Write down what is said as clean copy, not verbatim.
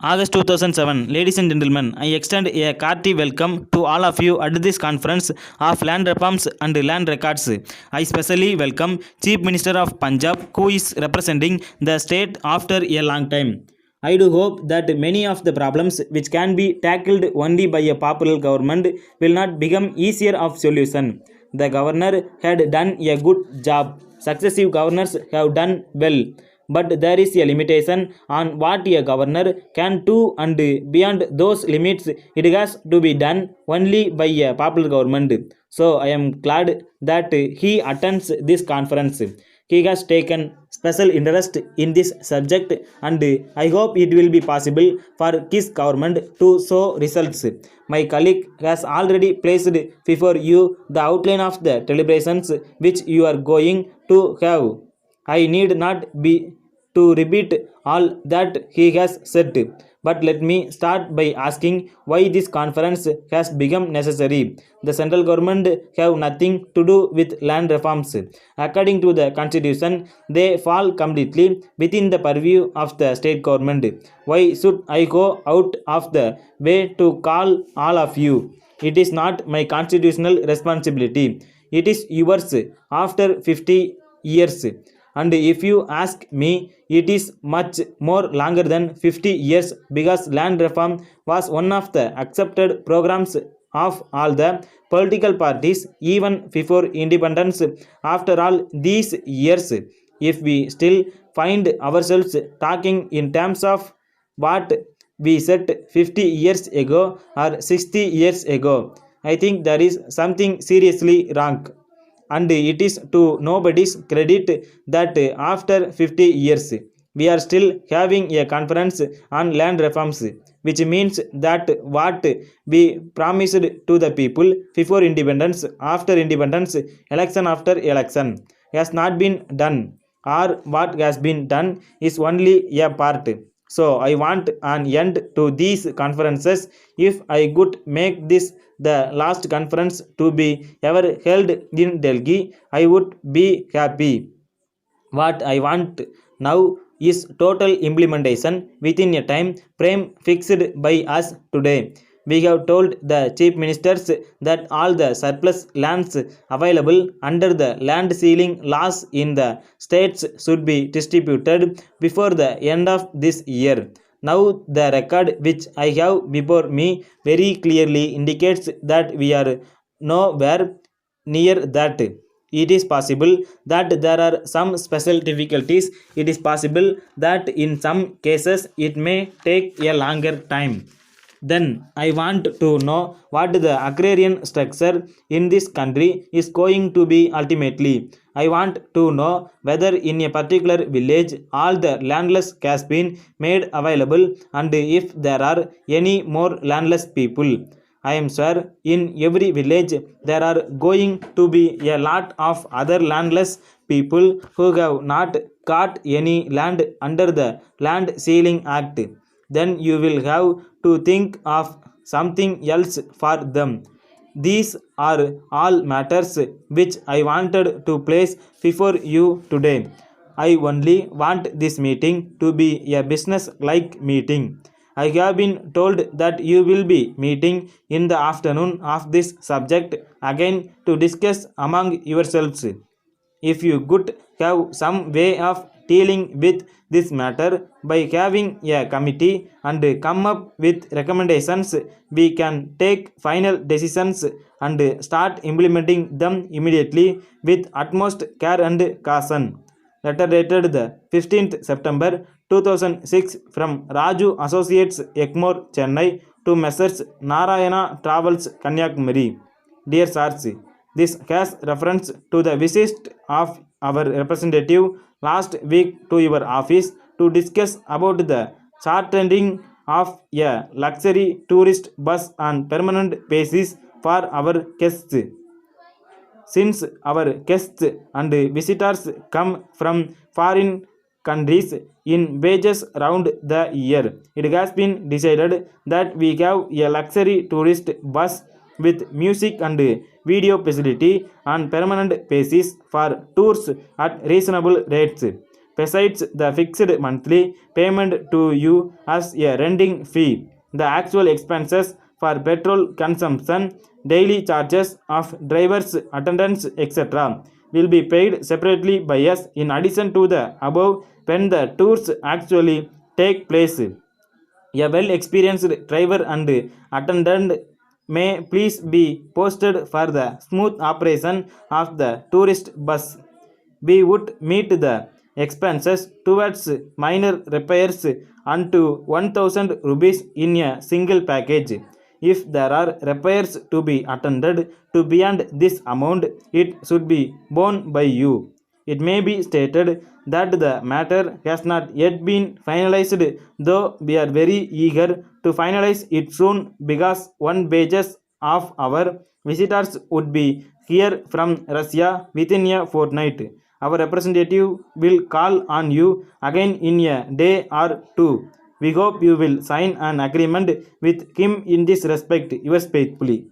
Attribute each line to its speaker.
Speaker 1: August 2007. Ladies and gentlemen, I extend a hearty welcome to all of you at this conference of land reforms and land records. I specially welcome Chief Minister of Punjab, who is representing the state after a long time. I do hope that many of the problems which can be tackled only by a popular government will not become easier of solution. The governor had done a good job. Successive governors have done well, but there is a limitation on what a governor can do, and beyond those limits it has to be done only by a popular government. So I am glad that he attends this conference. He has taken special interest in this subject, and I hope it will be possible for his government to show results. My colleague has already placed before you the outline of the deliberations which you are going to have. I need not be to repeat all that he has said, but let me start by asking why this conference has become necessary. The central government have nothing to do with land reforms. According to the constitution, they fall completely within the purview of the state government. Why should I go out of the way to call all of you? It is not my constitutional responsibility. It is yours after 50 years. And if you ask me, it is much more longer than 50 years, because land reform was one of the accepted programs of all the political parties even before independence. After all these years, if we still find ourselves talking in terms of what we said 50 years ago or 60 years ago, I think there is something seriously wrong. And it is to nobody's credit that after 50 years we are still having a conference on land reforms, which means that what we promised to the people before independence, after independence, election after election, has not been done, or what has been done is only a part. So I want an end to these conferences. If I could make this the last conference to be ever held in Delhi, I would be happy. What I want now is total implementation within a time frame fixed by us today. We have told the chief ministers that all the surplus lands available under the land ceiling laws in the states should be distributed before the end of this year. Now the record which I have before me very clearly indicates that we are nowhere near that. It is possible that there are some special difficulties. It is possible that in some cases it may take a longer time. Then I want to know what the agrarian structure in this country is going to be ultimately. I want to know whether in a particular village all the landless has been made available, and if there are any more landless people. I am sure in every village there are going to be a lot of other landless people who have not got any land under the Land Ceiling Act. Then you will have to think of something else for them. These are all matters which I wanted to place before you today. I only want this meeting to be a business like meeting. I have been told that you will be meeting in the afternoon of this subject again to discuss among yourselves. If you could have some way of dealing with this matter by having a committee and come up with recommendations, we can take final decisions and start implementing them immediately with utmost care and caution. Letter dated the 15th September 2006 from Raju Associates, Egmore, Chennai, to Messrs. Narayana Travels, Kanyakumari. Dear Sirs, this has reference to the visit of our representative last week to your office to discuss about the chartering of a luxury tourist bus on permanent basis for our guests. Since our guests and visitors come from foreign countries in wages round the year, it has been decided that we have a luxury tourist bus with music and video facility on permanent basis for tours at reasonable rates. besides the fixed monthly payment to you as a renting fee. The actual expenses for petrol consumption, daily charges of drivers, attendants, etc. will be paid separately by us in addition to the above when the tours actually take place. A well experienced driver and attendant may please be posted for the smooth operation of the tourist bus. We would meet the expenses towards minor repairs and to 1000 rupees in a single package. If there are repairs to be attended to beyond this amount, it should be borne by you. It may be stated that the matter has not yet been finalized, though we are very eager to finalize it soon because one batches of our visitors would be here from Russia within a fortnight. Our representative will call on you again in a day or two. We hope you will sign an agreement with him in this respect. Yours faithfully.